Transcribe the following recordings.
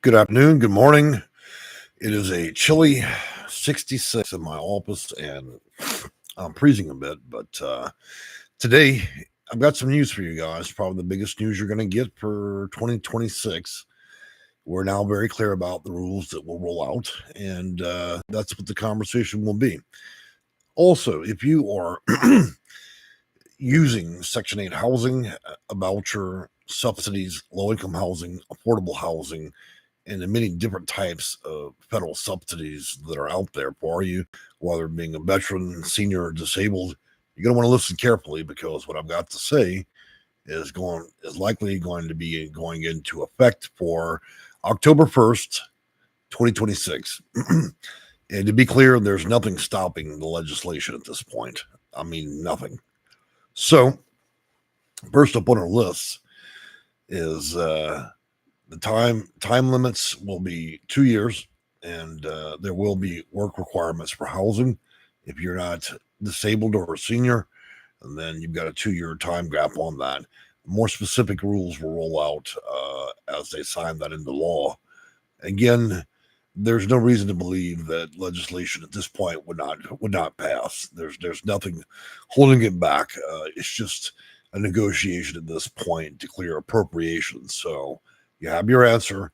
Good afternoon, good morning. It is a chilly 66 in my office, and I'm freezing a bit. But today, I've got some news for you guys. Probably the biggest news you're going to get for 2026. We're now very clear about the rules that will roll out, and that's what the conversation will be. Also, if you are using Section 8 housing, a voucher, subsidies, low income housing, affordable housing, and the many different types of federal subsidies that are out there for you, whether being a veteran, senior, or disabled, you're going to want to listen carefully, because what I've got to say is likely going to be going into effect for October 1st, 2026. And to be clear, there's nothing stopping the legislation at this point. I mean, nothing. So, first up on our list is the time limits will be 2 years, and there will be work requirements for housing. If you're not disabled or a senior, and then you've got a 2-year time gap on that. More specific rules will roll out as they sign that into law. Again, there's no reason to believe that legislation at this point would not pass. There's nothing holding it back. It's just a negotiation at this point to clear appropriations. So you have your answer.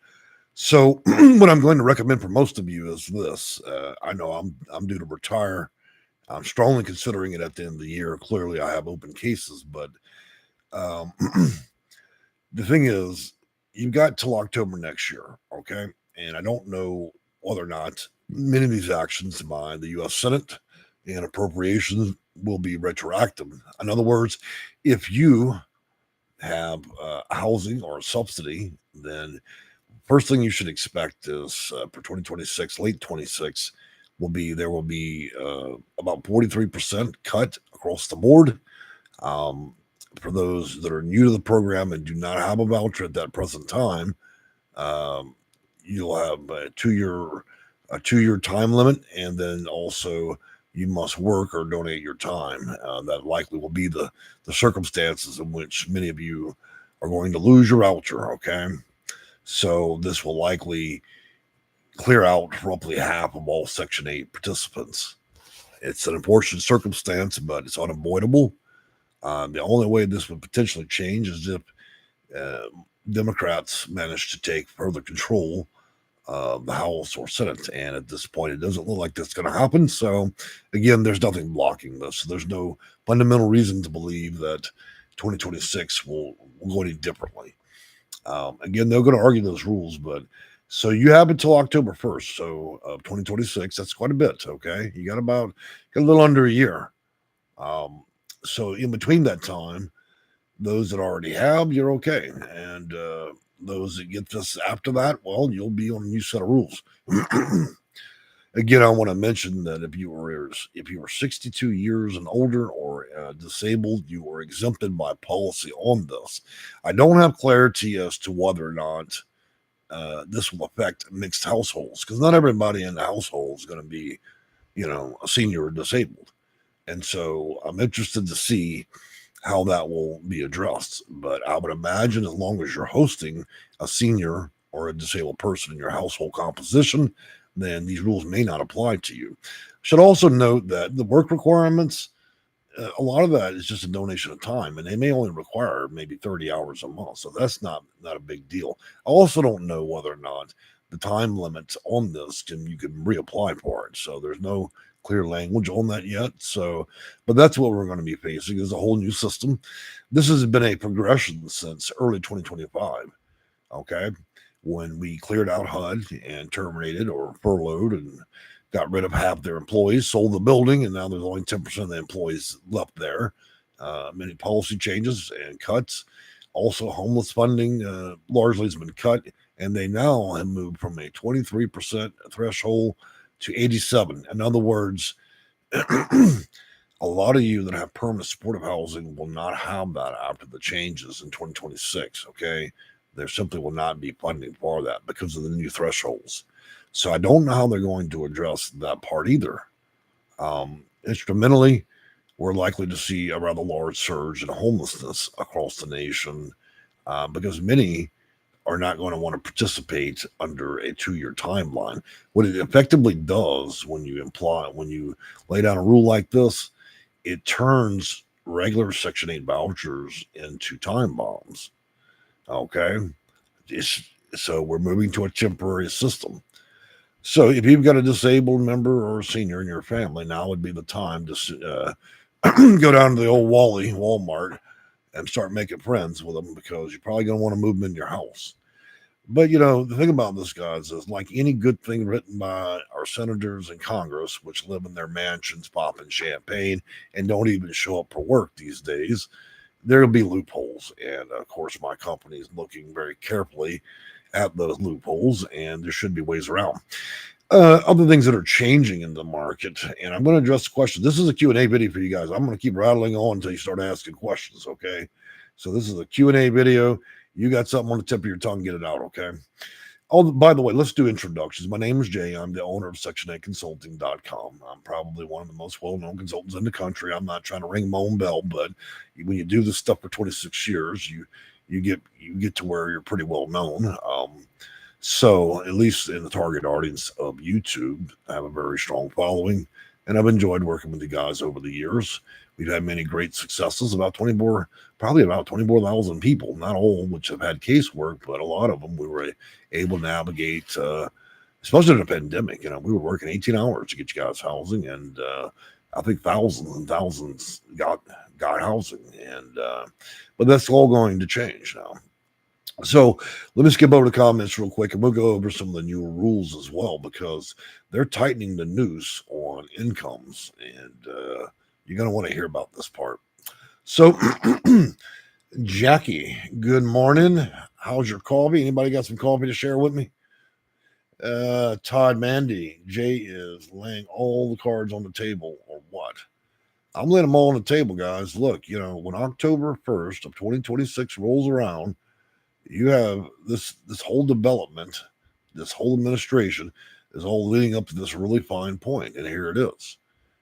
So what I'm going to recommend for most of you is this. I know I'm due to retire. I'm strongly considering it at the end of the year. Clearly, I have open cases, but the thing is, you've got till October next year, okay? And I don't know whether or not many of these actions by the U.S. Senate and appropriations will be retroactive. In other words, if you have housing or a subsidy, then first thing you should expect is for 2026, late 26, there will be about 43% cut across the board. For those that are new to the program and do not have a voucher at that present time, you'll have a two-year time limit, and then also you must work or donate your time. That likely will be the circumstances in which many of you are going to lose your voucher, okay? So this will likely clear out roughly half of all Section 8 participants. It's an unfortunate circumstance, but it's unavoidable. The only way this would potentially change is if Democrats manage to take further control of the House or Senate. And at this point, it doesn't look like that's going to happen. So, again, there's nothing blocking this. There's no fundamental reason to believe that 2026 will go any differently. Again, they're going to argue those rules, but so you have until October 1st, so of 2026. That's quite a bit, okay? You got a little under a year. So in between that time, those that already have, you're okay. And those that get this after that, well, you'll be on a new set of rules. Again, I want to mention that if you were 62 years and older or disabled, you were exempted by policy on this. I don't have clarity as to whether or not this will affect mixed households, because not everybody in the household is going to be, a senior or disabled. And so I'm interested to see how that will be addressed. But I would imagine as long as you're hosting a senior or a disabled person in your household composition, then these rules may not apply to you. Should also note that the work requirements, a lot of that is just a donation of time, and they may only require maybe 30 hours a month. So that's not a big deal. I also don't know whether or not the time limits on this you can reapply for it. So there's no clear language on that yet. So, but that's what we're going to be facing, is a whole new system. This has been a progression since early 2025. Okay. When we cleared out HUD and terminated or furloughed and got rid of half their employees, sold the building, and now there's only 10% of the employees left there. Many policy changes and cuts. Also, homeless funding largely has been cut, and they now have moved from a 23% threshold to 87. In other words, a lot of you that have permanent supportive housing will not have that after the changes in 2026, okay? There simply will not be funding for that because of the new thresholds. So I don't know how they're going to address that part either. Instrumentally, we're likely to see a rather large surge in homelessness across the nation because many are not going to want to participate under a 2-year timeline. What it effectively does when you lay down a rule like this, it turns regular Section 8 vouchers into time bombs. Okay. So we're moving to a temporary system. So if you've got a disabled member or a senior in your family, now would be the time to go down to the old Walmart, and start making friends with them, because you're probably going to want to move them in your house. But, the thing about this, guys, is like any good thing written by our senators in Congress, which live in their mansions popping champagne and don't even show up for work these days, there'll be loopholes. And, of course, my company is looking very carefully at those loopholes, and there should be ways around. Other things that are changing in the market, and I'm going to address the question. This is a Q&A video for you guys. I'm going to keep rattling on until you start asking questions, okay? So this is a Q&A video. You got something on the tip of your tongue, get it out, okay? Oh, by the way, let's do introductions. My name is Jay. I'm the owner of Section8Consulting.com. I'm probably one of the most well-known consultants in the country. I'm not trying to ring my own bell, but when you do this stuff for 26 years, you get to where you're pretty well known. So, at least in the target audience of YouTube, I have a very strong following, and I've enjoyed working with you guys over the years. We've had many great successes, probably about 24,000 people, not all which have had casework, but a lot of them we were able to navigate, especially in a pandemic. We were working 18 hours to get you guys housing, and I think thousands and thousands got housing, but that's all going to change now. So let me skip over the comments real quick, and we'll go over some of the newer rules as well, because they're tightening the noose on incomes, and you're going to want to hear about this part. So, Jackie, good morning. How's your coffee? Anybody got some coffee to share with me? Todd Mandy, Jay is laying all the cards on the table, or what? I'm laying them all on the table, guys. Look, when October 1st of 2026 rolls around, you have this whole development, this whole administration is all leading up to this really fine point, and here it is.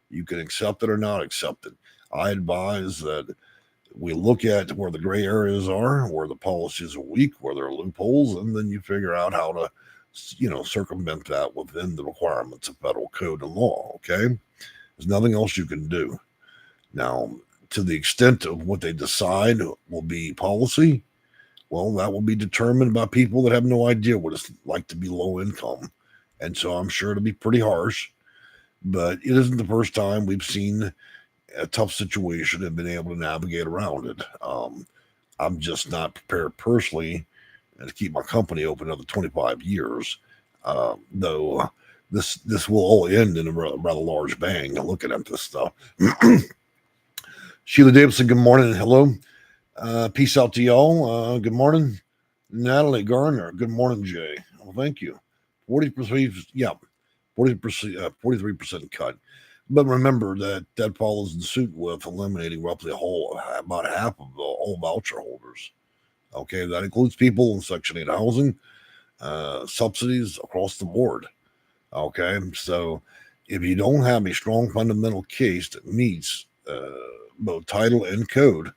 You can accept it or not accept it. I advise that we look at where the gray areas are, where the policies are weak, where there are loopholes, and then you figure out how to, circumvent that within the requirements of federal code and law. Okay, there's nothing else you can do. Now, to the extent of what they decide will be policy, well, that will be determined by people that have no idea what it's like to be low income. And so I'm sure it'll be pretty harsh, but it isn't the first time we've seen a tough situation and been able to navigate around it. I'm just not prepared personally to keep my company open another 25 years, though this will all end in a rather large bang looking at this stuff. Sheila Davidson, good morning and hello. Peace out to y'all. Good morning. Natalie Garner, good morning, Jay. Well, thank you. 40%, yeah, 43% cut. But remember that follows in suit with eliminating roughly about half of all voucher holders. Okay, that includes people in Section 8 housing, subsidies across the board. Okay, so if you don't have a strong fundamental case that meets both title and code,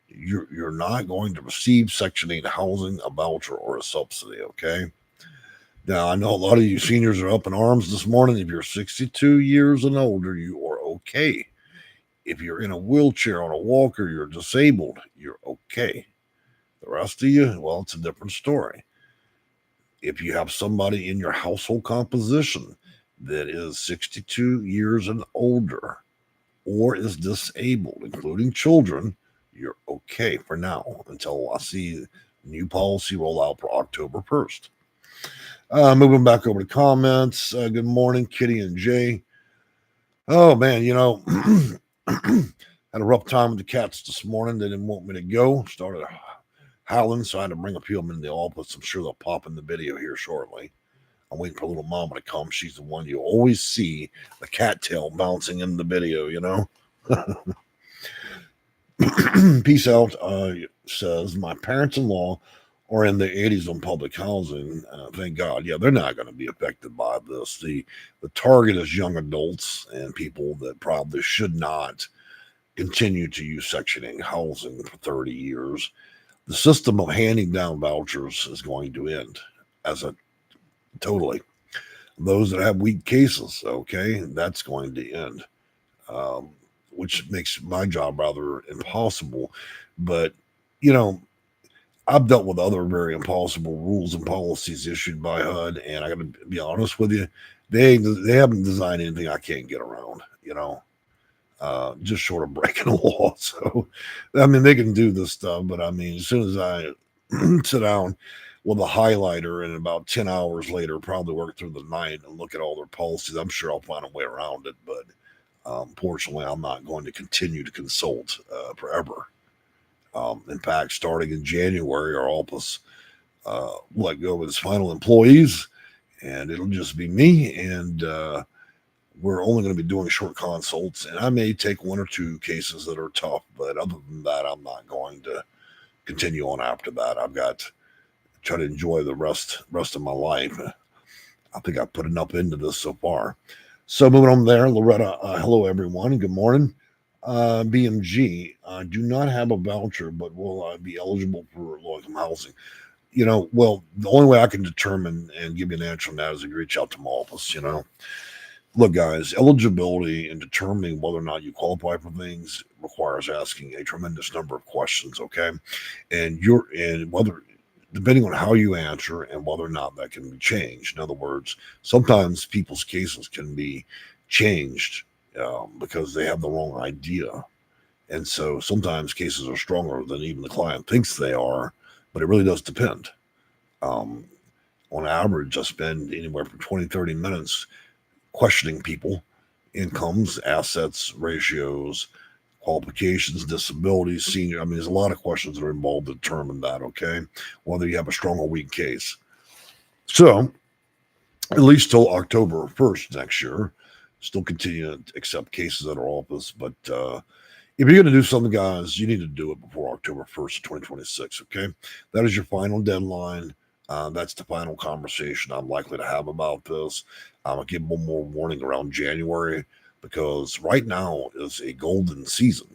you're not going to receive Section 8 housing, a voucher, or a subsidy, okay? Now, I know a lot of you seniors are up in arms this morning. If you're 62 years and older, you are okay. If you're in a wheelchair, on a walker, you're disabled, you're okay. The rest of you, well, it's a different story. If you have somebody in your household composition that is 62 years and older or is disabled, including children, you're okay for now until I see new policy roll out for October 1st. Moving back over to comments. Good morning, Kitty and Jay. Oh, man, had a rough time with the cats this morning. They didn't want me to go. Started howling, so I had to bring a few of them in the office. I'm sure they'll pop in the video here shortly. I'm waiting for little mama to come. She's the one you always see the cattail bouncing in the video, Peace out, says, my parents-in-law are in their 80s on public housing. Thank God. Yeah, they're not going to be affected by this. The target is young adults and people that probably should not continue to use Section 8 housing for 30 years. The system of handing down vouchers is going to end as a totally. Those that have weak cases, okay, that's going to end, um, which makes my job rather impossible. But, you know, I've dealt with other very impossible rules and policies issued by HUD, and I got to be honest with you, they haven't designed anything I can't get around. Just short of breaking the law. So, I mean, they can do this stuff, but I mean, as soon as I sit down with a highlighter and about 10 hours later, probably work through the night and look at all their policies, I'm sure I'll find a way around it. But fortunately, I'm not going to continue to consult forever. In fact, starting in January, our office let go of its final employees, and it'll just be me. And we're only going to be doing short consults, and I may take one or two cases that are tough, but other than that, I'm not going to continue on after that. I've got to try to enjoy the rest of my life. I think I've put enough into this so far. So moving on there, Loretta. Hello everyone. Good morning. BMG. I do not have a voucher, but will I be eligible for low-income housing? Well, the only way I can determine and give you an answer on that is to reach out to my office. Look, guys, eligibility and determining whether or not you qualify for things requires asking a tremendous number of questions. Okay, and whether depending on how you answer and whether or not that can be changed. In other words, sometimes people's cases can be changed because they have the wrong idea, and so sometimes cases are stronger than even the client thinks they are. But it really does depend. Um, on average, I spend anywhere from 20, 30 minutes questioning people, incomes, assets, ratios, qualifications, disabilities, senior. I mean, there's a lot of questions that are involved to determine that, okay? Whether you have a strong or weak case. So, at least till October 1st next year, still continue to accept cases at our office. But if you're going to do something, guys, you need to do it before October 1st, 2026, okay? That is your final deadline. That's the final conversation I'm likely to have about this. I'll give one more warning around January because right now is a golden season.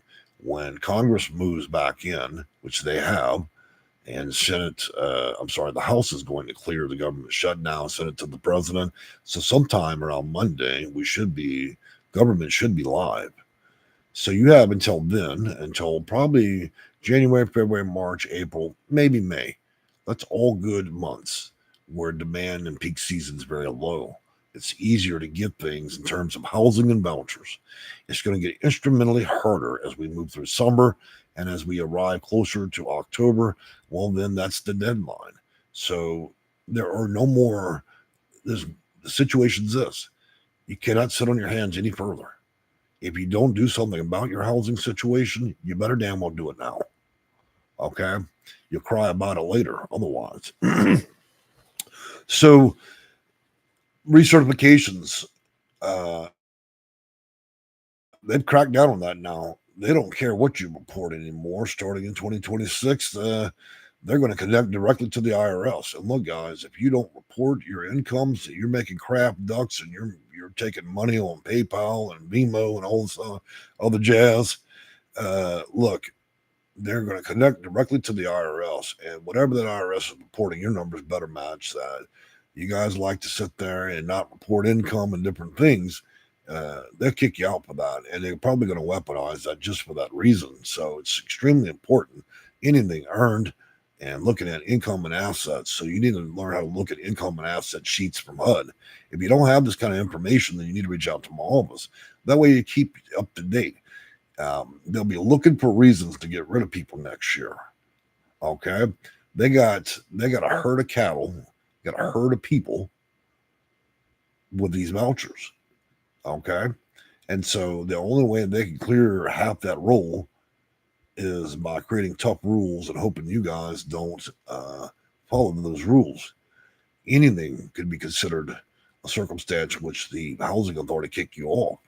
When Congress moves back in, which they have, and the House is going to clear the government shutdown, send it to the president. So sometime around Monday, government should be live. So you have until then, until probably January, February, March, April, maybe May. That's all good months where demand and peak season is very low. It's easier to get things in terms of housing and vouchers. It's going to get instrumentally harder as we move through summer and as we arrive closer to October. Well, then that's the deadline. So there are no more. The situation's this: you cannot sit on your hands any further. If you don't do something about your housing situation, you better damn well do it now. Okay? You'll cry about it later otherwise. So, recertifications, uh, they've cracked down on that now. They don't care what you report anymore. Starting in 2026, they're going to connect directly to the IRS. And look, guys, if you don't report your incomes, you're making crap ducks, and you're taking money on PayPal and Venmo and all this other jazz. Look, they're going to connect directly to the IRS, and whatever that IRS is reporting, your numbers better match that. You guys like to sit there and not report income and different things. They'll kick you out for that, and they're probably going to weaponize that just for that reason. So it's extremely important. Anything earned and looking at income and assets. So you need to learn how to look at income and asset sheets from HUD. If you don't have this kind of information, then you need to reach out to my office. That way you keep up to date. They'll be looking for reasons to get rid of people next year. Okay, they got a herd of cattle, got a herd of people with these vouchers. Okay, and so the only way they can clear half that role is by creating tough rules and hoping you guys don't follow those rules. Anything could be considered a circumstance in which the housing authority kick you off.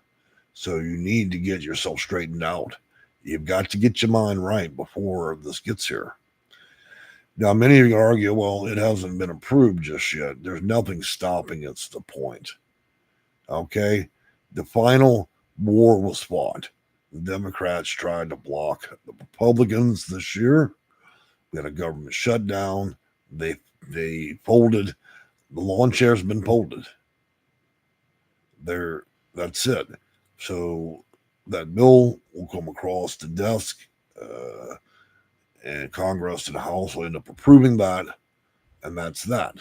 So you need to get yourself straightened out. You've got to get your mind right before this gets here. Now, many of you argue, well, it hasn't been approved just yet. There's nothing stopping it's the point. Okay? The final war was fought. The Democrats tried to block the Republicans this year. We had a government shutdown. They folded. The lawn chair's been folded. There, that's it. So that bill will come across the desk, uh, and Congress and the House will end up approving that, and that's that.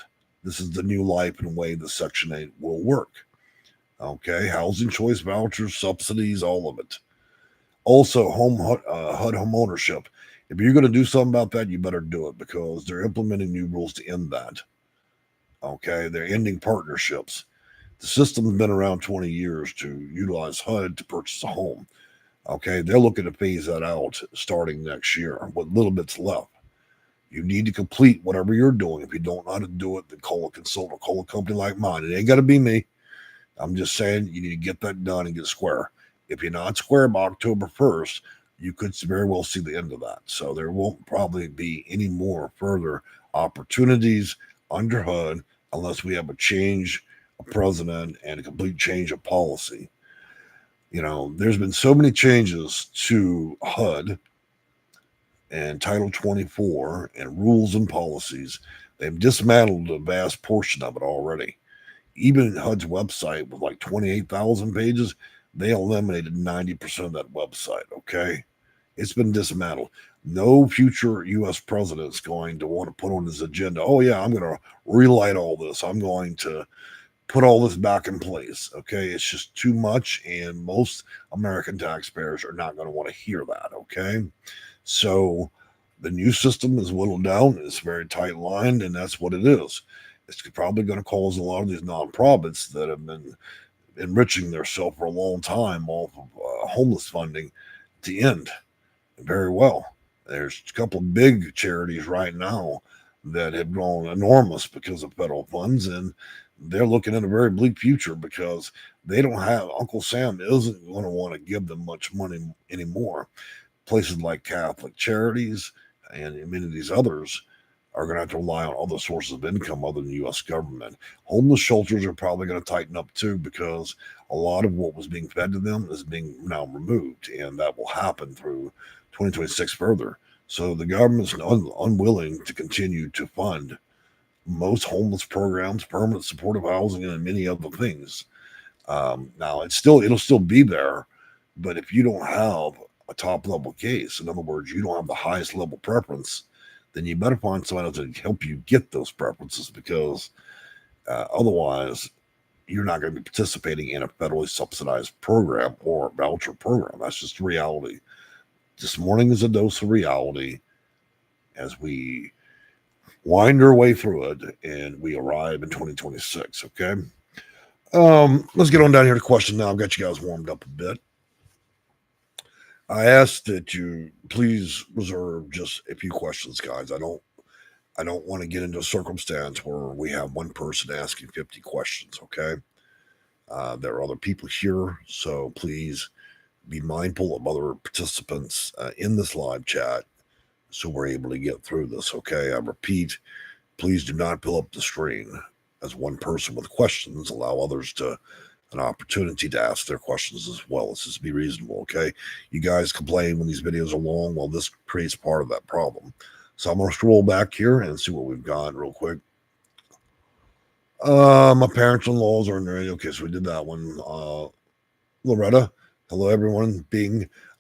This is the new life and way the Section 8 will work. Okay, housing choice vouchers, subsidies, all of it. Also, HUD home ownership. If you're going to do something about that, you better do it because they're implementing new rules to end that. Okay, they're ending partnerships. The system's been around 20 years to utilize HUD to purchase a home. Okay, they're looking to phase that out starting next year with little bits left. You need to complete whatever you're doing. If you don't know how to do it, then call a consultant, call a company like mine. It ain't got to be me. I'm just saying you need to get that done and get square. If you're not square by October 1st, you could very well see the end of that. So there won't probably be any more further opportunities under HUD unless we have a change of president and a complete change of policy. You know, there's been so many changes to HUD and Title 24 and rules and policies. They've dismantled a vast portion of it already. Even HUD's website with like 28,000 pages, they eliminated 90% of that website. Okay. It's been dismantled. No future U.S. president is going to want to put on his agenda, oh, yeah, I'm going to relight all this. I'm going to put all this back in place. Okay. It's just too much. And most American taxpayers are not going to want to hear that. Okay. So the new system is whittled down. It's very tight lined, and that's what it is. It's probably going to cause a lot of these nonprofits that have been enriching themselves for a long time off of homeless funding to end very well. There's a couple of big charities right now that have grown enormous because of federal funds, and they're looking at a very bleak future because they don't have Uncle Sam isn't going to want to give them much money anymore. Places like Catholic charities and many of these others are going to have to rely on other sources of income other than the U.S. government. Homeless shelters are probably going to tighten up too because a lot of what was being fed to them is being now removed, and that will happen through 2026 further. So the government's unwilling to continue to fund most homeless programs, permanent supportive housing, and many other things. Now it'll still be there, but if you don't have a top level case, in other words, you don't have the highest level preference, then you better find someone else to help you get those preferences because otherwise you're not going to be participating in a federally subsidized program or voucher program. That's just reality. This morning is a dose of reality as we wind our way through it and we arrive in 2026. Okay. Let's get on down here to question now. I've got you guys warmed up a bit. I ask that you please reserve just a few questions, guys. I don't want to get into a circumstance where we have one person asking 50 questions, okay? There are other people here, so please be mindful of other participants in this live chat so we're able to get through this, okay? I repeat, please do not fill up the screen as one person with questions. Allow others to an opportunity to ask their questions as well. Let's just be reasonable, okay? You guys complain when these videos are long. Well, this creates part of that problem. So I'm going to scroll back here and see what we've got real quick. My parents-in-laws are in there. Okay, so we did that one. Loretta, hello everyone.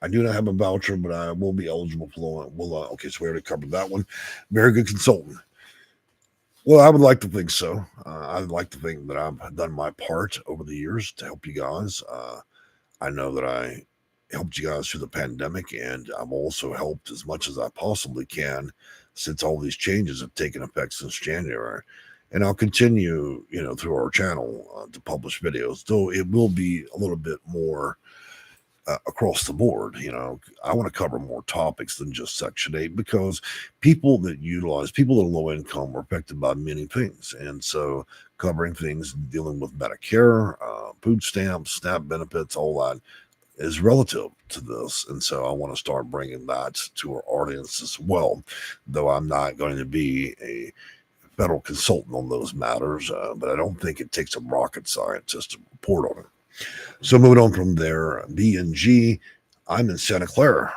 I do not have a voucher, but I will be eligible for loan. Okay, so we already covered that one. Very good consultant. Well, I would like to think so. I'd like to think that I've done my part over the years to help you guys. I know that I helped you guys through the pandemic, and I've also helped as much as I possibly can since all these changes have taken effect since January. And I'll continue, through our channel to publish videos, though it will be a little bit more across the board. I want to cover more topics than just Section 8 because people that are low income are affected by many things. And so covering things dealing with Medicare, food stamps, SNAP benefits, all that is relative to this. And so I want to start bringing that to our audience as well, though I'm not going to be a federal consultant on those matters, but I don't think it takes a rocket scientist to report on it. So moving on from there, B and G, I'm in Santa Clara.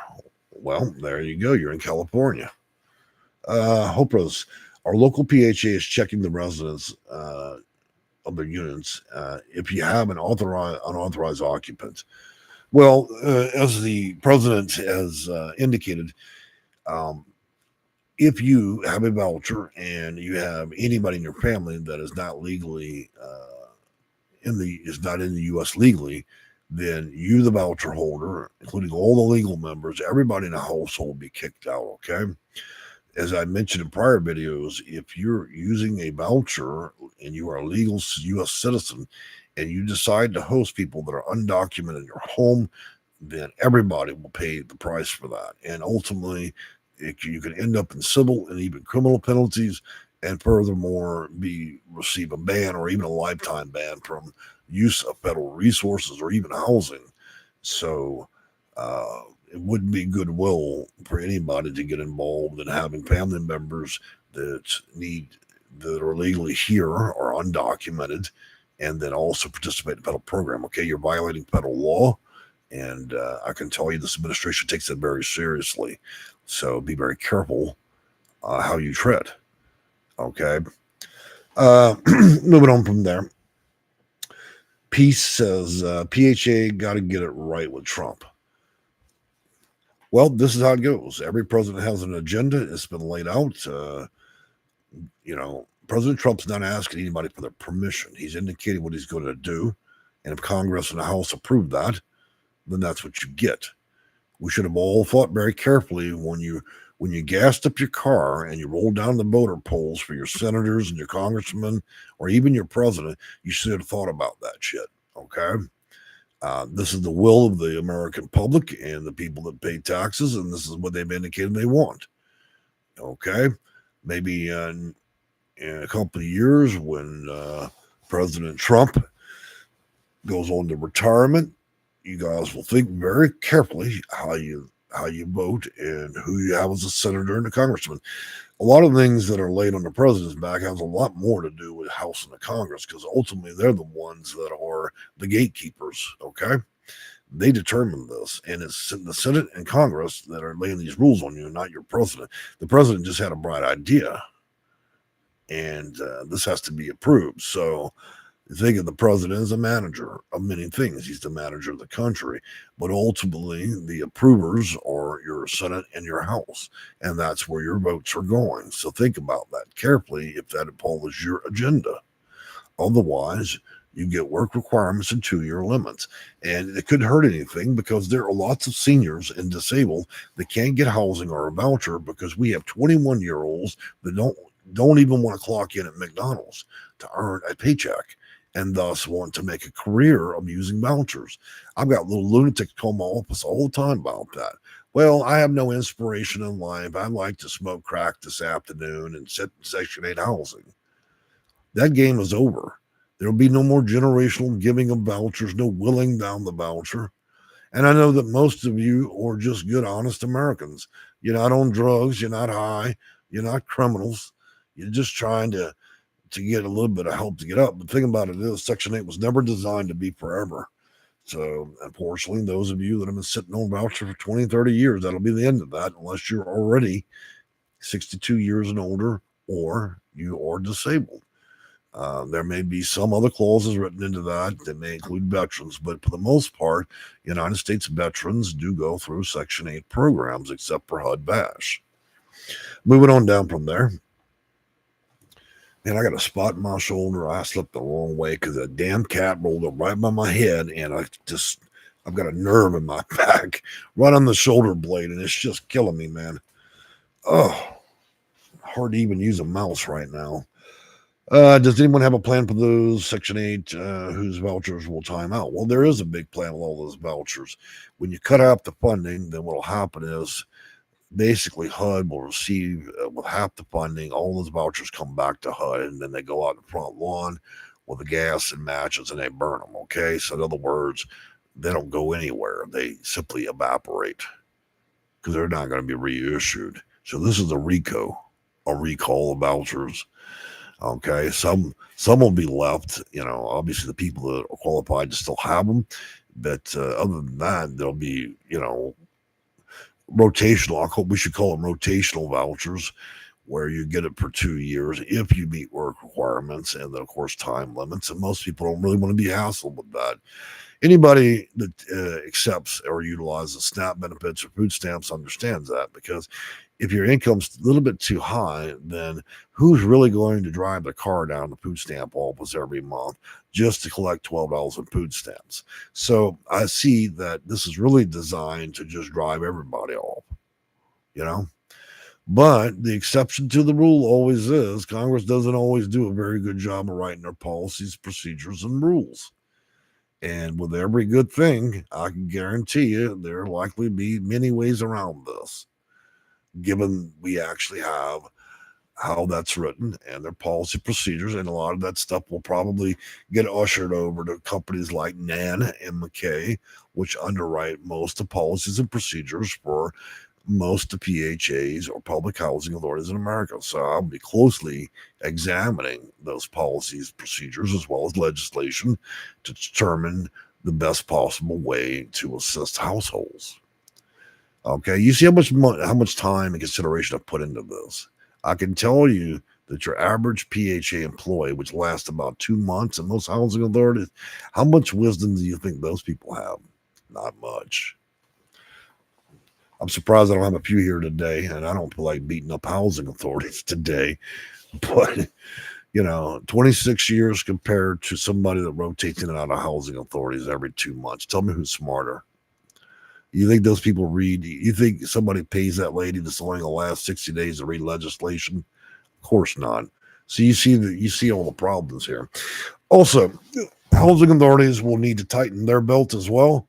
Well, there you go. You're in California. Hopros, our local PHA is checking the residents of their units if you have an unauthorized occupant. Well, as the president has indicated, um, if you have a voucher and you have anybody in your family that is not legally is not in the U.S. legally, then you, the voucher holder, including all the legal members, everybody in the household, will be kicked out. Okay. As I mentioned in prior videos, if you're using a voucher and you are a legal U.S. citizen and you decide to host people that are undocumented in your home, then everybody will pay the price for that. And ultimately, you can end up in civil and even criminal penalties, and furthermore, receive a ban or even a lifetime ban from use of federal resources or even housing. So, it wouldn't be goodwill for anybody to get involved in having family members that need that are legally here or undocumented, and then also participate in the federal program. Okay, you're violating federal law, and I can tell you this administration takes it very seriously. So be very careful how you tread. Okay. Uh, moving on from there. Peace says PHA got to get it right with Trump. Well, this is how it goes. Every president has an agenda. It's been laid out. President Trump's not asking anybody for their permission. He's indicating what he's going to do. And if Congress and the House approve that, then that's what you get. We should have all thought very carefully when you gassed up your car and you rolled down the voter polls for your senators and your congressmen or even your president. You should have thought about that shit. Okay. This is the will of the American public and the people that pay taxes, and this is what they've indicated they want. Okay, maybe in a couple of years when President Trump goes on to retirement, you guys will think very carefully how you vote and who you have as a senator and a congressman. A lot of things that are laid on the president's back has a lot more to do with House and the Congress, because ultimately they're the ones that are the gatekeepers. Okay, they determine this, and it's the Senate and Congress that are laying these rules on you, not your president. The president just had a bright idea, and this has to be approved. So think of the president as a manager of many things. He's the manager of the country, but ultimately the approvers are your Senate and your House, and that's where your votes are going. So think about that carefully if that follows your agenda. Otherwise, you get work requirements and 2-year limits, and it couldn't hurt anything because there are lots of seniors and disabled that can't get housing or a voucher because we have 21-year-olds that don't even want to clock in at McDonald's to earn a paycheck, and thus want to make a career of using vouchers. I've got little lunatics call my office all the time about that. Well, I have no inspiration in life. I'd like to smoke crack this afternoon and sit in Section 8 housing. That game is over. There'll be no more generational giving of vouchers, no willing down the voucher. And I know that most of you are just good, honest Americans. You're not on drugs. You're not high. You're not criminals. You're just trying to get a little bit of help to get up. But the thing about it is Section 8 was never designed to be forever. So unfortunately, those of you that have been sitting on voucher for 20, 30 years, that'll be the end of that unless you're already 62 years and older or you are disabled. There may be some other clauses written into that may include veterans, but for the most part, United States veterans do go through Section 8 programs, except for HUD VASH. Moving on down from there. And I got a spot in my shoulder. I slept the wrong way because a damn cat rolled up right by my head, and I've got a nerve in my back, right on the shoulder blade, and it's just killing me, man. Oh, hard to even use a mouse right now. Does anyone have a plan for those Section 8 whose vouchers will time out? Well, there is a big plan with all those vouchers. When you cut out the funding, then what will happen is basically HUD will receive with half the funding, all those vouchers come back to HUD, and then they go out in the front lawn with the gas and matches and they burn them. Okay, so in other words, they don't go anywhere. They simply evaporate because they're not going to be reissued. So this is a recall of vouchers. Okay, some will be left. Obviously the people that are qualified to still have them, but other than that, there'll be rotational. We should call them rotational vouchers, where you get it for 2 years if you meet work requirements and, of course, time limits. And most people don't really want to be hassled with that. Anybody that accepts or utilizes SNAP benefits or food stamps understands that, because if your income's a little bit too high, then who's really going to drive the car down the food stamp office every month just to collect $12 in food stamps? So I see that this is really designed to just drive everybody off, you know? But the exception to the rule always is Congress doesn't always do a very good job of writing their policies, procedures, and rules. And with every good thing, I can guarantee you there likely be many ways around this, given we actually have how that's written and their policy procedures. And a lot of that stuff will probably get ushered over to companies like Nan and McKay, which underwrite most of the policies and procedures for most of PHAs or public housing authorities in America. So I'll be closely examining those policies, procedures, as well as legislation to determine the best possible way to assist households. Okay, you see how much time and consideration I've put into this. I can tell you that your average PHA employee, which lasts about 2 months in most housing authorities, how much wisdom do you think those people have? Not much. I'm surprised I don't have a few here today, and I don't feel like beating up housing authorities today. But, 26 years compared to somebody that rotates in and out of housing authorities every 2 months. Tell me who's smarter. You think those people read? You think somebody pays that lady that's only the last 60 days to read legislation? Of course not. So you see all the problems here. Also, housing authorities will need to tighten their belt as well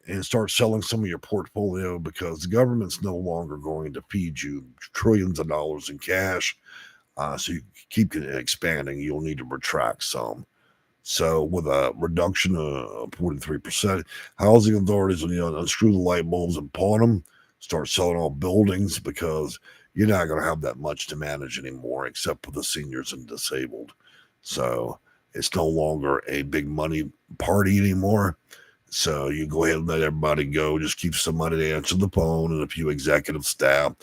and start selling some of your portfolio, because the government's no longer going to feed you trillions of dollars in cash. So you keep expanding, you'll need to retract some. So with a reduction of 43%, housing authorities will unscrew the light bulbs and pawn them, start selling all buildings, because you're not going to have that much to manage anymore except for the seniors and disabled. So it's no longer a big money party anymore. So you go ahead and let everybody go. Just keep somebody to answer the phone and a few executive staff.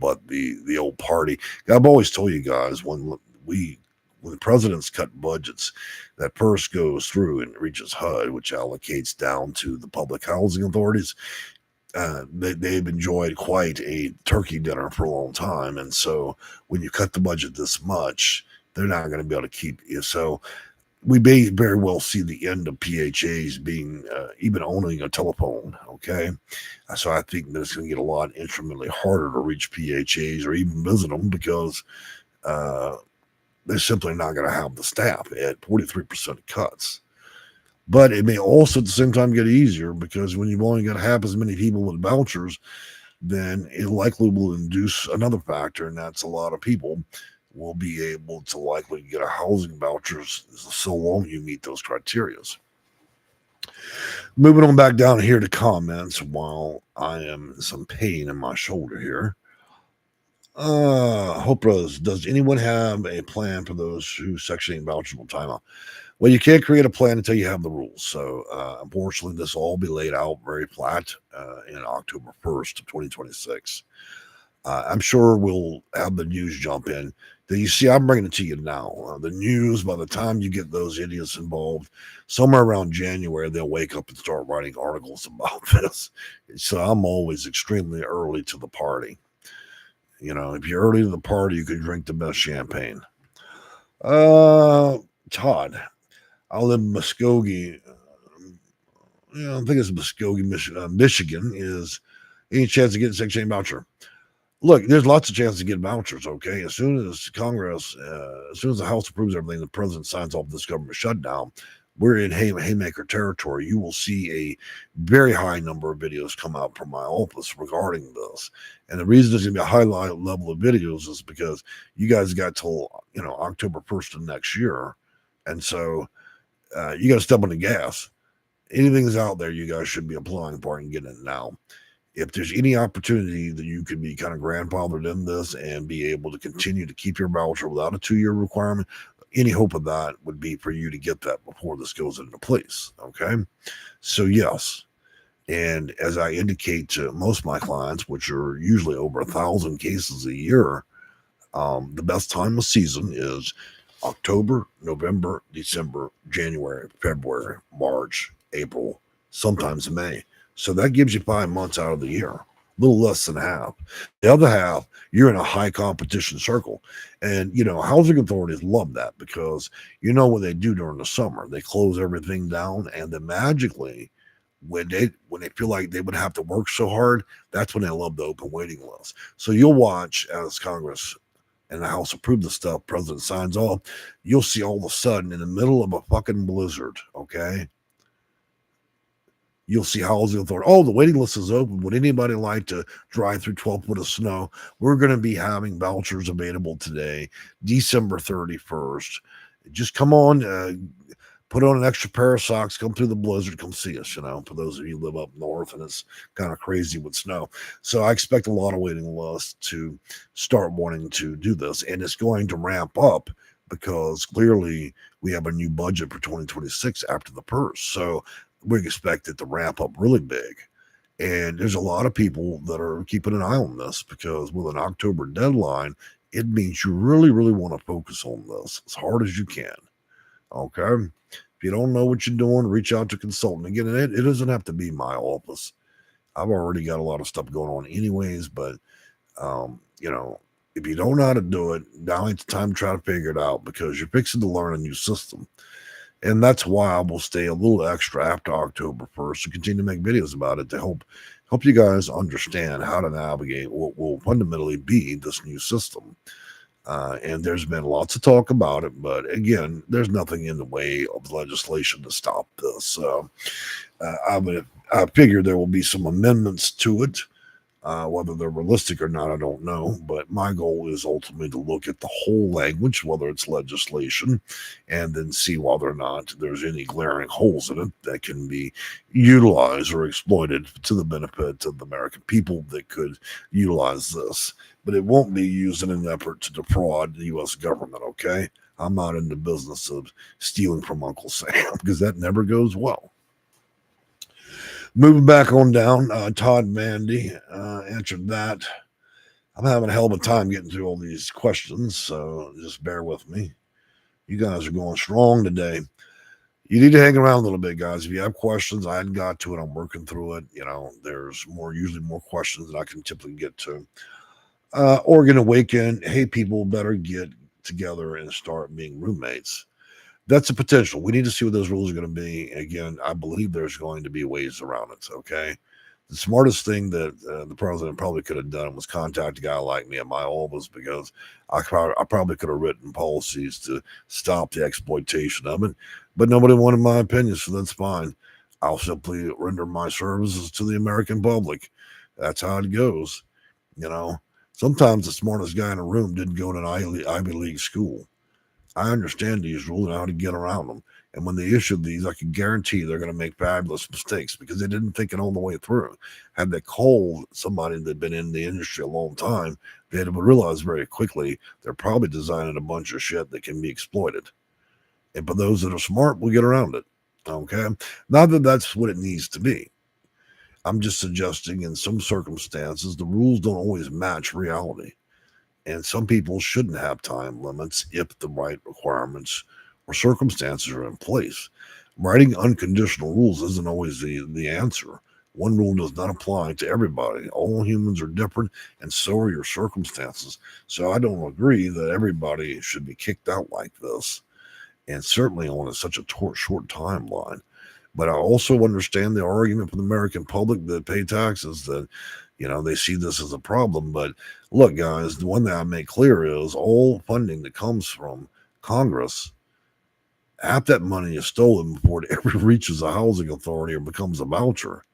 But the old party, I've always told you guys, when the presidents cut budgets, that first goes through and reaches HUD, which allocates down to the public housing authorities. They've enjoyed quite a turkey dinner for a long time. And so when you cut the budget this much, they're not going to be able to keep you. So we may very well see the end of PHAs being even owning a telephone. Okay. So I think that it's going to get a lot instrumentally harder to reach PHAs or even visit them, because they're simply not going to have the staff at 43% cuts. But it may also at the same time get easier, because when you've only got half as many people with vouchers, then it likely will induce another factor, and that's a lot of people will be able to likely get a housing vouchers so long you meet those criteria. Moving on back down here to comments while I am in some pain in my shoulder here. Hope Rose, does anyone have a plan for those who Section 8 vouchers will time out? Well, you can't create a plan until you have the rules. So, unfortunately, this will all be laid out very flat in October 1st of 2026. I'm sure we'll have the news jump in. You see, I'm bringing it to you now. The news, by the time you get those idiots involved, somewhere around January, they'll wake up and start writing articles about this. So I'm always extremely early to the party. If you're early to the party, you can drink the best champagne. Todd, I live in Muskogee. I think it's Muskogee, Michigan. Is any chance to get a Section 8 voucher? Look, there's lots of chances to get vouchers, okay? As soon as Congress, as soon as the House approves everything, the president signs off this government shutdown, we're in haymaker territory. You will see a very high number of videos come out from my office regarding this. And the reason there's going to be a high level of videos is because you guys got till, October 1st of next year. And so you got to step on the gas. Anything that's out there, you guys should be applying for and getting it now. If there's any opportunity that you could be kind of grandfathered in this and be able to continue to keep your voucher without a 2-year requirement, any hope of that would be for you to get that before this goes into place. Okay. So yes. And as I indicate to most of my clients, which are usually over 1,000 cases a year, The best time of season is October, November, December, January, February, March, April, sometimes May. So that gives you 5 months out of the year, a little less than half. The other half, you're in a high competition circle. And, housing authorities love that because what they do during the summer. They close everything down and then magically when they feel like they would have to work so hard, that's when they love the open waiting list. So you'll watch as Congress and the House approve the stuff, President signs off, you'll see all of a sudden in the middle of a fucking blizzard, okay? You'll see housing authority. Oh, the waiting list is open. Would anybody like to drive through 12 foot of snow? We're going to be having vouchers available today, December 31st. Just come on, put on an extra pair of socks, come through the blizzard, come see us, for those of you who live up north and it's kind of crazy with snow. So I expect a lot of waiting lists to start wanting to do this, and it's going to ramp up because clearly we have a new budget for 2026 after the PERS. So we expect it to ramp up really big. And there's a lot of people that are keeping an eye on this because with an October deadline, it means you really, really want to focus on this as hard as you can. Okay. If you don't know what you're doing, reach out to a consultant. Again, it doesn't have to be my office. I've already got a lot of stuff going on anyways, but if you don't know how to do it, now it's time to try to figure it out because you're fixing to learn a new system. And that's why I will stay a little extra after October 1st to continue to make videos about it to help you guys understand how to navigate what will fundamentally be this new system. And there's been lots of talk about it, but again, there's nothing in the way of legislation to stop this. I figure there will be some amendments to it. Whether they're realistic or not, I don't know. But my goal is ultimately to look at the whole language, whether it's legislation, and then see whether or not there's any glaring holes in it that can be utilized or exploited to the benefit of the American people that could utilize this. But it won't be used in an effort to defraud the U.S. government, okay? I'm not in the business of stealing from Uncle Sam because that never goes well. Moving back on down, Todd Mandy answered that. I'm having a hell of a time getting through all these questions, so just bear with me. You guys are going strong today. You need to hang around a little bit, guys. If you have questions, I hadn't got to it. I'm working through it. There's usually more questions than I can typically get to. Oregon Awaken, hey, people better get together and start being roommates. That's a potential. We need to see what those rules are going to be. Again, I believe there's going to be ways around it. Okay. The smartest thing that the president probably could have done was contact a guy like me at my office because I probably could have written policies to stop the exploitation of it. But nobody wanted my opinion, so that's fine. I'll simply render my services to the American public. That's how it goes. Sometimes the smartest guy in a room didn't go to an Ivy League school. I understand these rules and how to get around them. And when they issue these, I can guarantee they're going to make fabulous mistakes because they didn't think it all the way through. Had they called somebody that had been in the industry a long time, they'd have realized very quickly they're probably designing a bunch of shit that can be exploited. And for those that are smart, we'll get around it. Okay? Not that that's what it needs to be. I'm just suggesting in some circumstances, the rules don't always match reality. And some people shouldn't have time limits if the right requirements or circumstances are in place. Writing unconditional rules isn't always the answer. One rule does not apply to everybody. All humans are different, and so are your circumstances. So I don't agree that everybody should be kicked out like this, and certainly on such a short timeline. But I also understand the argument from the American public that pay taxes that, they see this as a problem. But look, guys, the one thing I make clear is all funding that comes from Congress, half that money is stolen before it ever reaches a housing authority or becomes a voucher.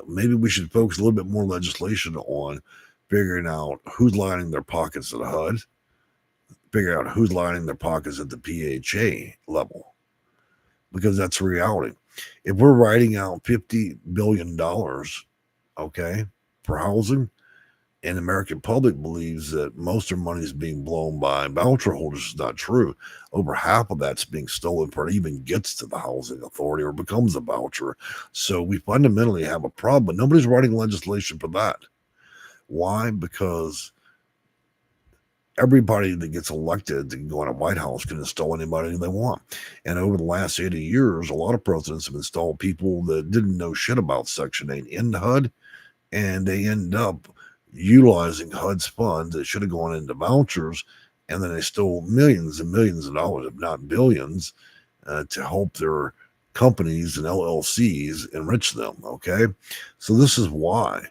Maybe we should focus a little bit more legislation on figuring out who's lining their pockets at HUD, figure out who's lining their pockets at the PHA level. Because that's a reality. If we're writing out $50 billion, okay, for housing, and the American public believes that most of their money is being blown by voucher holders, is not true. Over half of that's being stolen before it even gets to the housing authority or becomes a voucher. So we fundamentally have a problem, but nobody's writing legislation for that. Why? Because everybody that gets elected to go in a White House can install anybody they want. And over the last 80 years, a lot of presidents have installed people that didn't know shit about Section 8 in the HUD, and they end up utilizing HUD's funds that should have gone into vouchers, and then they stole millions and millions of dollars, if not billions, to help their companies and LLCs enrich them. Okay, so this is why.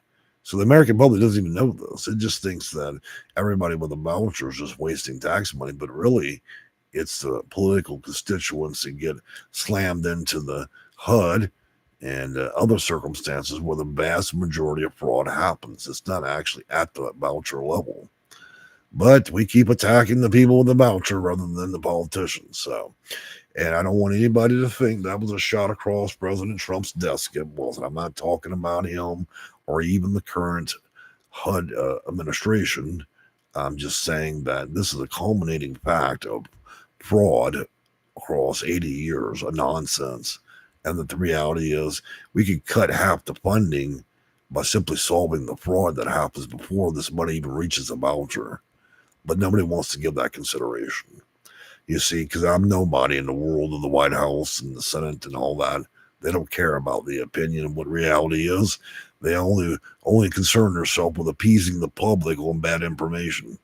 So the American public doesn't even know this. It just thinks that everybody with a voucher is just wasting tax money, but really, it's the political constituents that get slammed into the HUD and other circumstances where the vast majority of fraud happens. It's not actually at the voucher level. But we keep attacking the people with the voucher rather than the politicians. So, and I don't want anybody to think that was a shot across President Trump's desk. It wasn't. I'm not talking about him or even the current HUD administration. I'm just saying that this is a culminating fact of fraud across 80 years of nonsense. And that the reality is we could cut half the funding by simply solving the fraud that happens before this money even reaches a voucher. But nobody wants to give that consideration. You see, because I'm nobody in the world of the White House and the Senate and all that. They don't care about the opinion of what reality is. They only concern themselves with appeasing the public on bad information.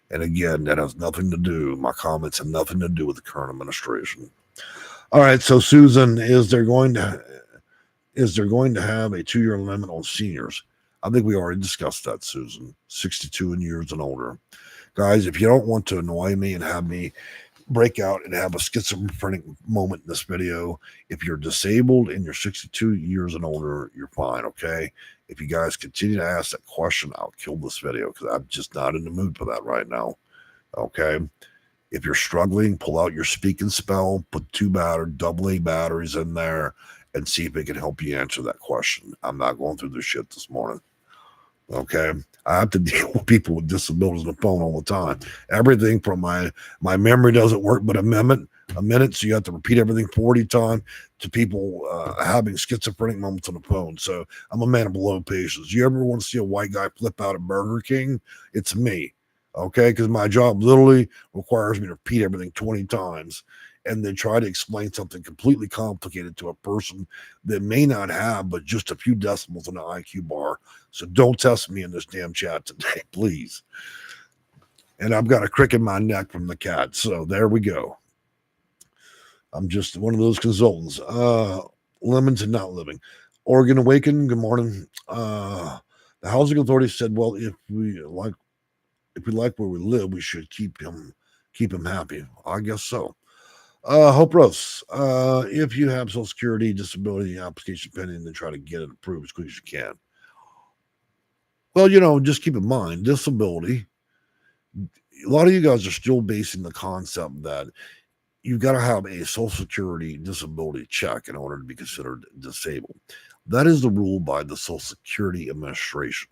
And again, that has nothing to do. My comments have nothing to do with the current administration. All right, so Susan, is there going to have a 2-year limit on seniors? I think we already discussed that, Susan. 62 and years and older. Guys, if you don't want to annoy me and have me break out and have a schizophrenic moment in this video, if you're disabled and you're 62 years and older, you're fine, okay? If you guys continue to ask that question, I'll kill this video because I'm just not in the mood for that right now, okay? If you're struggling, pull out your Speak and Spell, put 2 AA batteries in there, and see if it can help you answer that question. I'm not going through this shit this morning. Okay, I have to deal with people with disabilities on the phone all the time. Everything from my memory doesn't work, but a minute, so you have to repeat everything 40 times, to people having schizophrenic moments on the phone. So I'm a man of low patience. You ever want to see a white guy flip out at Burger King? It's me. Okay, because my job literally requires me to repeat everything 20 times and then try to explain something completely complicated to a person that may not have but just a few decimals on the IQ bar. So don't test me in this damn chat today, please. And I've got a crick in my neck from the cat. So there we go. I'm just one of those consultants. Lemons and not living. Oregon Awaken, good morning. The housing authority said, well, if we like where we live, we should keep him happy. I guess so. Hope Rose, if you have Social Security disability application pending, then try to get it approved as quick as you can. Well, just keep in mind, disability, a lot of you guys are still basing the concept that you've got to have a Social Security disability check in order to be considered disabled. That is the rule by the Social Security Administration.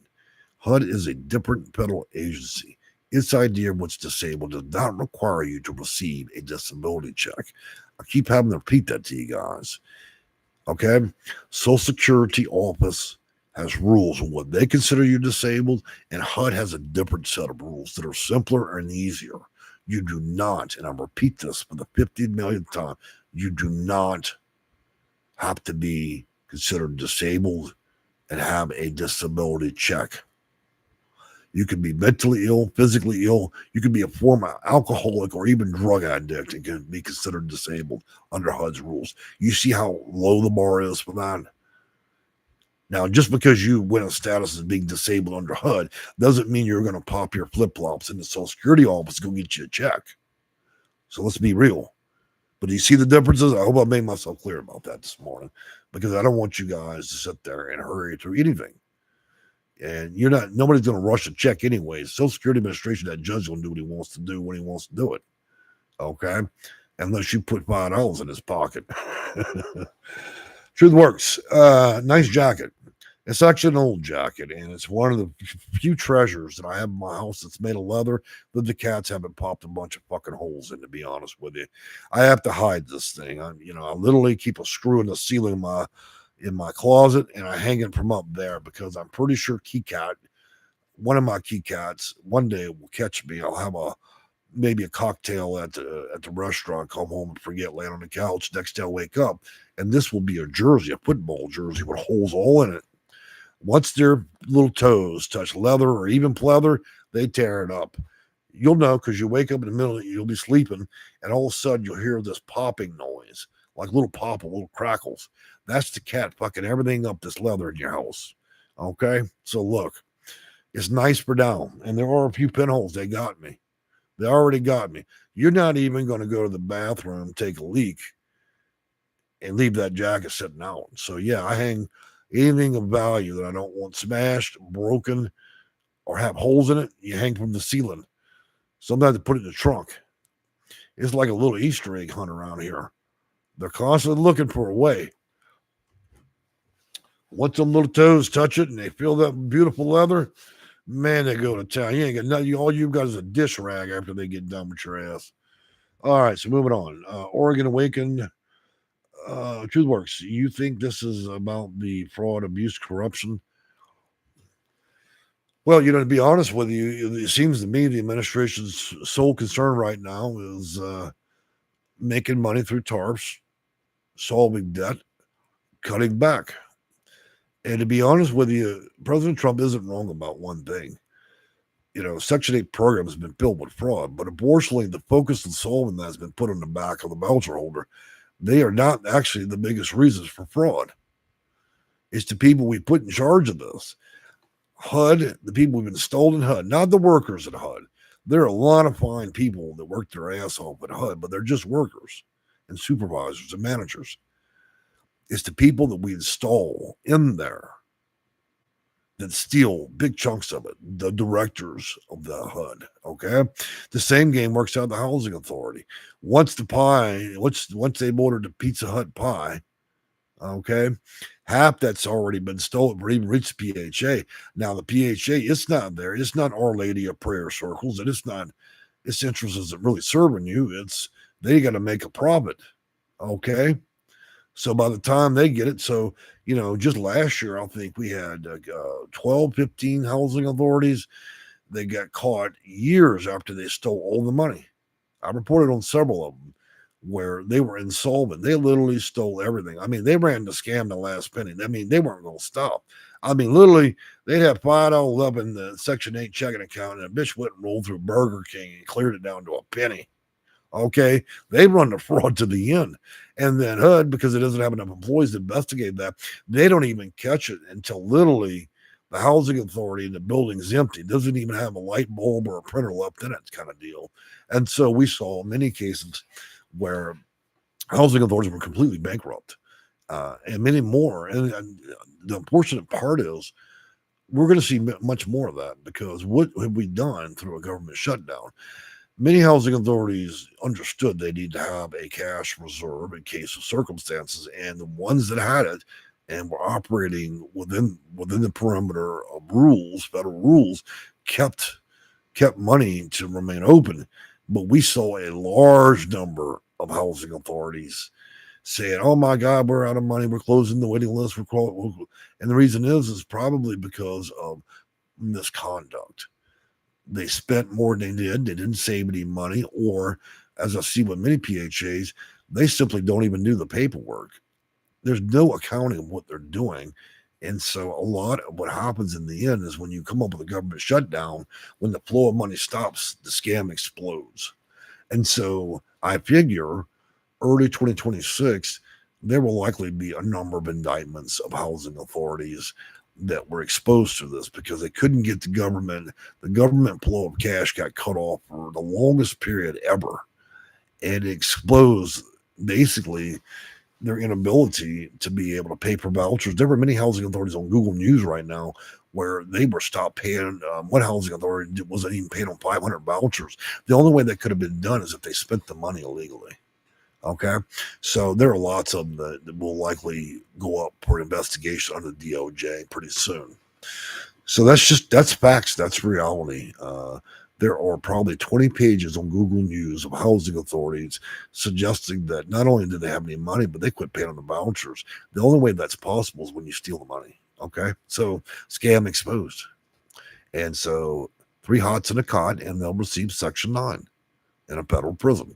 HUD is a different federal agency. Its idea of what's disabled does not require you to receive a disability check. I keep having to repeat that to you guys. Okay? Social Security office has rules on what they consider you disabled, and HUD has a different set of rules that are simpler and easier. You do not, and I repeat this for the 50 millionth time, you do not have to be considered disabled and have a disability check. You could be mentally ill, physically ill. You could be a former alcoholic or even drug addict and can be considered disabled under HUD's rules. You see how low the bar is for that? Now, just because you win a status as being disabled under HUD doesn't mean you're going to pop your flip-flops in the Social Security office and go get you a check. So let's be real. But do you see the differences? I hope I made myself clear about that this morning, because I don't want you guys to sit there and hurry through anything. And nobody's going to rush a check anyway. Social Security Administration, that judge will do what he wants to do when he wants to do it. Okay? Unless you put $5 in his pocket. Truth works. Nice jacket. It's actually an old jacket, and it's one of the few treasures that I have in my house that's made of leather that the cats haven't popped a bunch of fucking holes in, to be honest with you. I have to hide this thing. I literally keep a screw in the ceiling in my closet, and I hang it from up there because I'm pretty sure Keycat one of my key cats one day will catch me. I'll have maybe a cocktail at the restaurant, come home and forget, laying on the couch. Next day I'll wake up, and this will be a jersey, a football jersey with holes all in it. Once their little toes touch leather or even pleather, they tear it up. You'll know because you wake up in the middle, you'll be sleeping, and all of a sudden you'll hear this popping noise, like little pop, little crackles. That's the cat fucking everything up this leather in your house. Okay? So look, it's nice for down, and there are a few pinholes. They got me. They already got me. You're not even going to go to the bathroom, take a leak, and leave that jacket sitting out. So, yeah, I hang anything of value that I don't want smashed, broken, or have holes in it. You hang from the ceiling. Sometimes they put it in the trunk. It's like a little Easter egg hunt around here. They're constantly looking for a way. Once them little toes touch it and they feel that beautiful leather, man, they go to town. You ain't got nothing. All you've got is a dish rag after they get done with your ass. All right, so moving on. Oregon Awakened. TruthWorks, you think this is about the fraud, abuse, corruption? Well, to be honest with you, it seems to me the administration's sole concern right now is making money through TARPs, solving debt, cutting back. And to be honest with you, President Trump isn't wrong about one thing. Section 8 program has been filled with fraud, but unfortunately, the focus on solving that has been put on the back of the voucher holder. They are not actually the biggest reasons for fraud. It's the people we put in charge of this. HUD, the people we've installed in HUD, not the workers at HUD. There are a lot of fine people that work their ass off at HUD, but they're just workers and supervisors and managers. It's the people that we install in there that steal big chunks of it, the directors of the HUD, okay? The same game works out the housing authority. Once they've ordered the Pizza Hut pie, okay, half that's already been stolen or even reached the PHA. Now, the PHA, it's not there. It's not Our Lady of Prayer Circles, and its interest isn't really serving you. They got to make a profit, okay? So by the time they get it, just last year, I think we had 12, 15 housing authorities. They got caught years after they stole all the money. I reported on several of them where they were insolvent. They literally stole everything. I mean, they ran the scam the last penny. I mean, they weren't going to stop. I mean, literally, they'd have $5 up in the Section 8 checking account, and a bitch went and rolled through Burger King and cleared it down to a penny. Okay, they run the fraud to the end. And then HUD, because it doesn't have enough employees to investigate that, they don't even catch it until literally the housing authority and the building's empty. It doesn't even have a light bulb or a printer left in it, kind of deal. And so we saw many cases where housing authorities were completely bankrupt, and many more. And the unfortunate part is we're going to see much more of that, because what have we done through a government shutdown? Many housing authorities understood they need to have a cash reserve in case of circumstances, and the ones that had it and were operating within the perimeter of rules, federal rules, kept money to remain open. But we saw a large number of housing authorities saying, "Oh my God, we're out of money. We're closing the waiting list." And the reason is probably because of misconduct. They spent more than they did. They didn't save any money, or as I see with many PHAs, they simply don't even do the paperwork. There's no accounting of what they're doing. And so a lot of what happens in the end is when you come up with a government shutdown, when the flow of money stops, the scam explodes. And so I figure early 2026, there will likely be a number of indictments of housing authorities that were exposed to this because they couldn't get the government flow of cash got cut off for the longest period ever. And it exposed basically their inability to be able to pay for vouchers. There were many housing authorities on Google News right now where they were stopped paying. One housing authority wasn't even paying on 500 vouchers. The only way that could have been done is if they spent the money illegally. Okay, so there are lots of them that will likely go up for investigation under the DOJ pretty soon. So that's facts. That's reality. There are probably 20 pages on Google News of housing authorities suggesting that not only did they have any money, but they quit paying on the vouchers. The only way that's possible is when you steal the money. Okay, so scam exposed. And so 3 hots and a cot, and they'll receive Section 9 in a federal prison.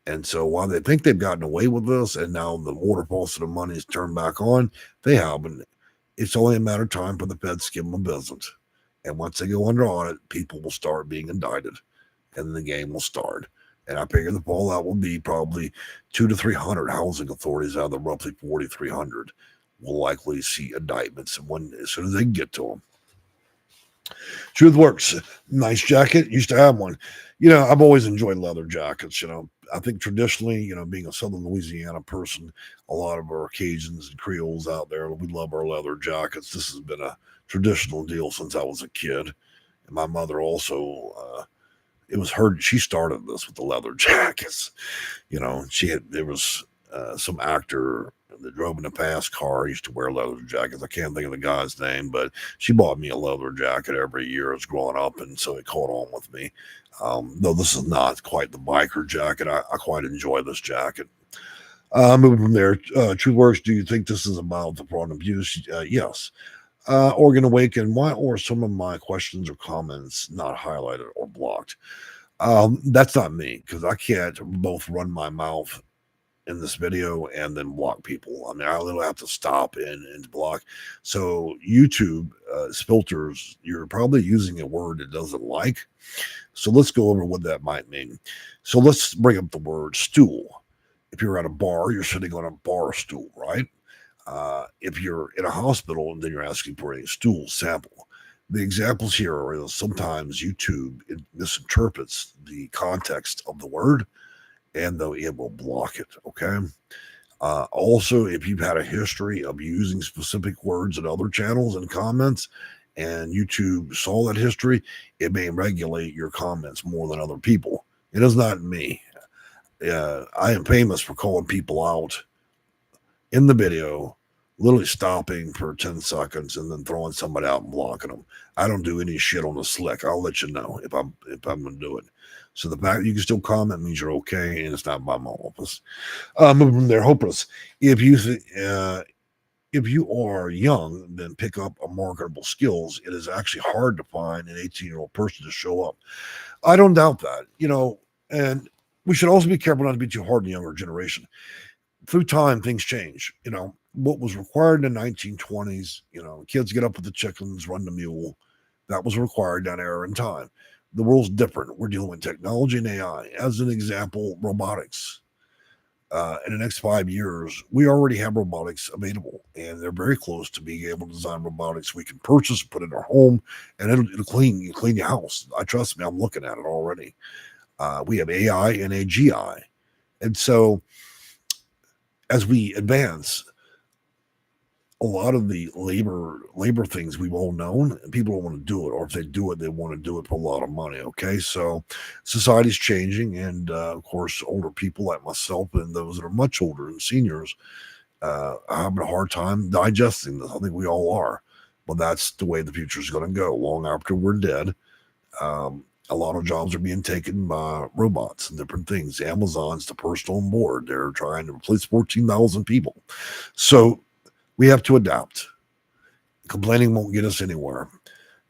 And so while they think they've gotten away with this, and now the waterfalls of the money is turned back on, they haven't. It's only a matter of time for the feds to give them a visit. And once they go under audit, people will start being indicted, and the game will start. And I figure the fallout will be probably 200 to 300 housing authorities out of the roughly 4,300 will likely see indictments as soon as they can get to them. Truth Works, nice jacket. Used to have one. I've always enjoyed leather jackets. I think traditionally, being a Southern Louisiana person, a lot of our Cajuns and Creoles out there, we love our leather jackets. This has been a traditional deal since I was a kid. And my mother also, it was her, she started this with the leather jackets. There was some actor that drove in a fast car used to wear leather jackets. I can't think of the guy's name, but she bought me a leather jacket every year as growing up, and so it caught on with me. Though this is not quite the biker jacket, I quite enjoy this jacket. Moving from there, True Works, do you think this is about the fraud and abuse? Yes. Oregon Awaken, why are some of my questions or comments not highlighted or blocked? That's not me, because I can't both run my mouth in this video and then block people. I mean, I literally have to stop and block. So YouTube filters, you're probably using a word it doesn't like. So let's go over what that might mean. So let's bring up the word stool. If you're at a bar, you're sitting on a bar stool, right? If you're in a hospital, then you're asking for a stool sample. The examples here are sometimes YouTube misinterprets the context of the word, and though it will block it. Okay. Also, if you've had a history of using specific words in other channels and comments, and YouTube saw that history, it may regulate your comments more than other people. It is not me. I am famous for calling people out in the video, literally stopping for 10 seconds and then throwing somebody out and blocking them. I don't do any shit on the slick. I'll let you know if I'm going to do it. So the fact that you can still comment means you're okay, and it's not by my office. Moving from there, hopeless. If you are young, then pick up a marketable skills. It is actually hard to find an 18-year-old person to show up. I don't doubt that, and we should also be careful not to be too hard on the younger generation. Through time, things change. What was required in the 1920s, kids get up with the chickens, run the mule. That was required that era in time. The world's different. We're dealing with technology and AI. As an example, robotics. In the next 5 years, we already have robotics available, and they're very close to being able to design robotics we can purchase, put in our home, and it'll clean your house. Trust me, I'm looking at it already. We have AI and AGI. And so as we advance, a lot of the labor things we've all known, people don't want to do it, or if they do it, they want to do it for a lot of money. Okay, so society's changing, and of course, older people like myself and those that are much older and seniors are having a hard time digesting this. I think we all are, but that's the way the future is going to go. Long after we're dead, a lot of jobs are being taken by robots and different things. Amazon's the first on board. They're trying to replace 14,000 people. So we have to adapt. Complaining won't get us anywhere.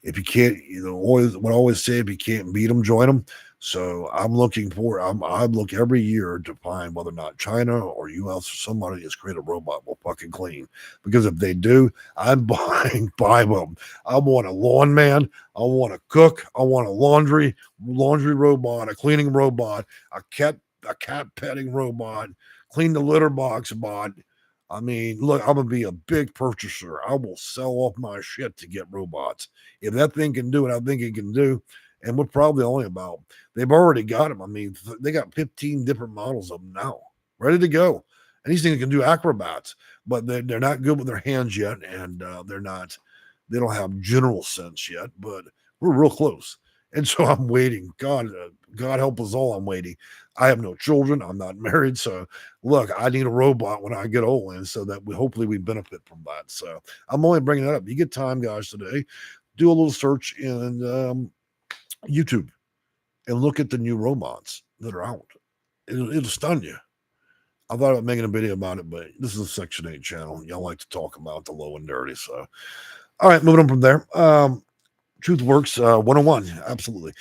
If you can't, what I always say, if you can't beat them, join them. So I look every year to find whether or not China or US or somebody has created a robot will fucking clean. Because if they do, I'm buying 5 of them. I want a lawn man. I want a cook. I want a laundry robot, a cleaning robot, a cat petting robot, clean the litter box bot. I mean, look, I'm going to be a big purchaser. I will sell off my shit to get robots. If that thing can do what I think it can do, and we're probably only about, they've already got them. I mean, they got 15 different models of them now, ready to go. And these things can do acrobats, but they're not good with their hands yet, and they don't have general sense yet, but we're real close. And so I'm waiting. God help us all. I'm waiting. I have no children. I'm not married. So look, I need a robot when I get old. And so that hopefully we benefit from that. So I'm only bringing that up. You get time, guys, today, do a little search in YouTube and look at the new robots that are out. It'll stun you. I thought about making a video about it, but this is a Section 8 channel. Y'all like to talk about the low and dirty. So, all right, moving on from there. Truth Works 101. Absolutely.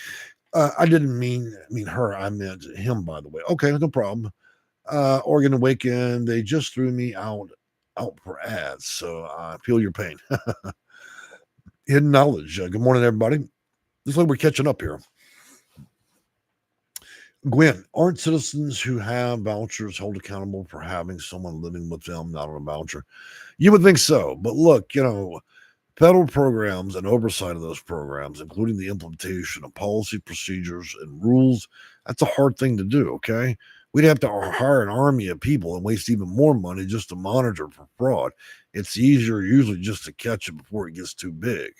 I didn't mean her. I meant him, by the way. Okay, no problem. Oregon Awakened, they just threw me out for ads, so I feel your pain. Hidden Knowledge. Good morning, everybody. Looks like we're catching up here. Gwen, aren't citizens who have vouchers held accountable for having someone living with them not on a voucher? You would think so, but look, federal programs and oversight of those programs, including the implementation of policy, procedures, and rules, that's a hard thing to do, okay? We'd have to hire an army of people and waste even more money just to monitor for fraud. It's easier usually just to catch it before it gets too big.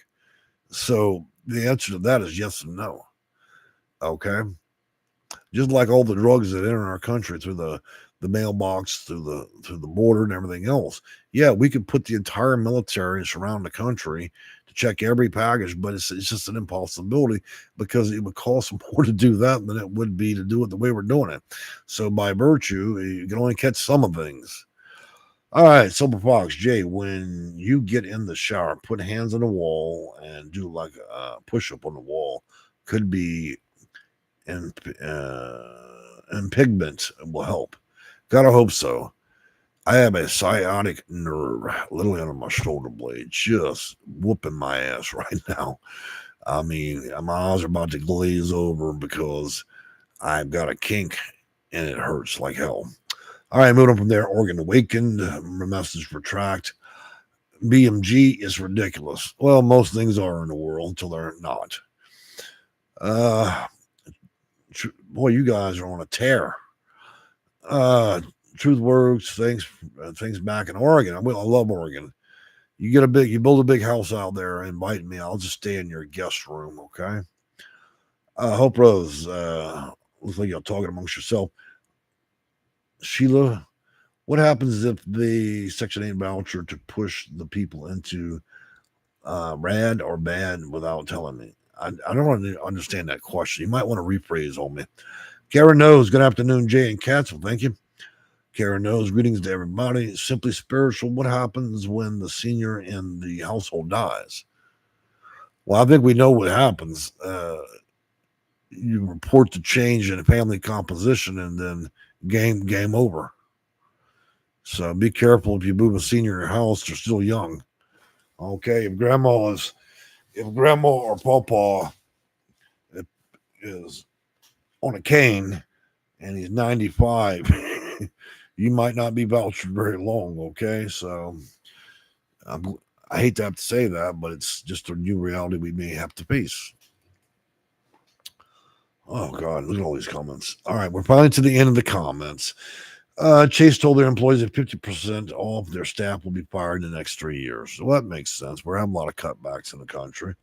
So the answer to that is yes and no. Okay. Just like all the drugs that enter our country through the mailbox, through the border and everything else. Yeah, we could put the entire military around the country to check every package, but it's just an impossibility because it would cost more to do that than it would be to do it the way we're doing it. So by virtue, you can only catch some of things. All right, Silver Fox Jay, when you get in the shower, put hands on the wall and do like a push up on the wall. Could be and pigment will help. Gotta hope so. I have a sciatic nerve literally under my shoulder blade, just whooping my ass right now. I mean, my eyes are about to glaze over because I've got a kink and it hurts like hell. All right, moving on from there. Oregon Awakened, message retract. BMG is ridiculous. Well, most things are in the world until they're not. Boy, you guys are on a tear. Truth Works, things back in Oregon. I love Oregon. You build a big house out there, invite me. I'll just stay in your guest room, okay? Hope Rose, looks like you're talking amongst yourself. Sheila, what happens if the Section 8 voucher to push the people into rad or bad without telling me? I don't understand that question. You might want to rephrase on me. Karen knows. Good afternoon, Jay and Katz. Well, thank you. Karen knows. Greetings to everybody. Simply spiritual. What happens when the senior in the household dies? Well, I think we know what happens. You report the change in family composition, and then game over. So be careful if you move a senior in your house. They're still young. Okay, if grandma or papa is on a cane and he's 95, you might not be vouched very long. Okay, so I hate to have to say that, but it's just a new reality we may have to face. Oh God, look at all these comments. All right, we're finally to the end of the comments. Chase told their employees that 50% off their staff will be fired in the next 3 years. Well, that makes sense. We're having a lot of cutbacks in the country.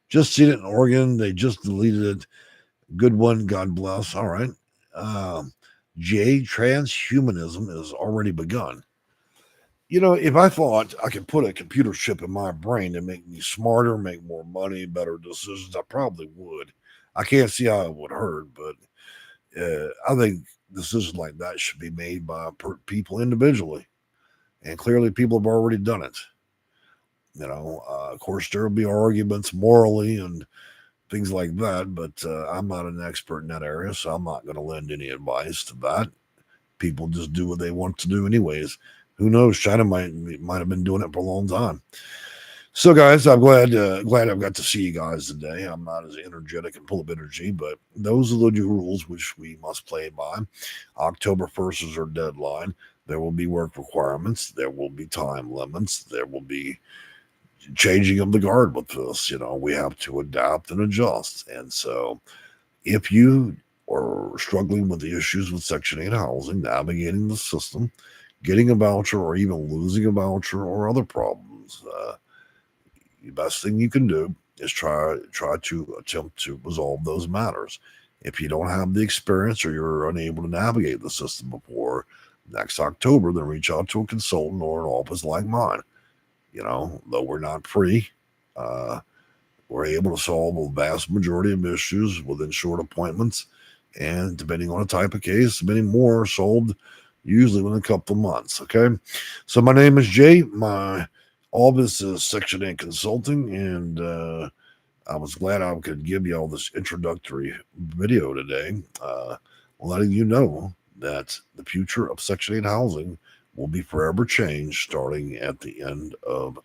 Just seen it in Oregon. They just deleted it. Good one. God bless. All right. J, transhumanism has already begun. If I thought I could put a computer chip in my brain to make me smarter, make more money, better decisions, I probably would. I can't see how it would hurt, but I think decisions like that should be made by people individually. And clearly, people have already done it. Of course, there will be arguments morally and things like that, but I'm not an expert in that area, so I'm not going to lend any advice to that. People just do what they want to do, anyways. Who knows? China might have been doing it for a long time. So, guys, I'm glad I've got to see you guys today. I'm not as energetic and full of energy, but those are the new rules which we must play by. October 1st is our deadline. There will be work requirements. There will be time limits. There will be changing of the guard with this. We have to adapt and adjust. And so, if you are struggling with the issues with Section 8 housing, navigating the system, getting a voucher, or even losing a voucher, or other problems, the best thing you can do is try to attempt to resolve those matters. If you don't have the experience or you're unable to navigate the system before next October, then reach out to a consultant or an office like mine. Though we're not free, we're able to solve a vast majority of issues within short appointments, and depending on the type of case, many more are solved usually within a couple of months. Okay, so my name is Jay. My All this is Section 8 Consulting, and I was glad I could give you all this introductory video today, letting you know that the future of Section 8 housing will be forever changed starting at the end of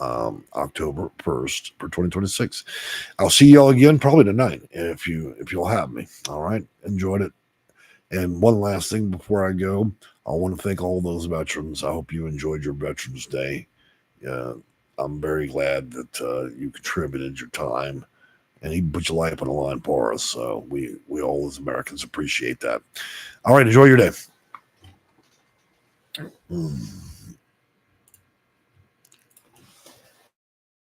October 1st for 2026. I'll see y'all again probably tonight if you'll have me. All right, enjoyed it. And one last thing before I go, I want to thank all those veterans. I hope you enjoyed your Veterans Day. I'm very glad that you contributed your time and you put your life on the line for us. So we all as Americans appreciate that. All right, enjoy your day.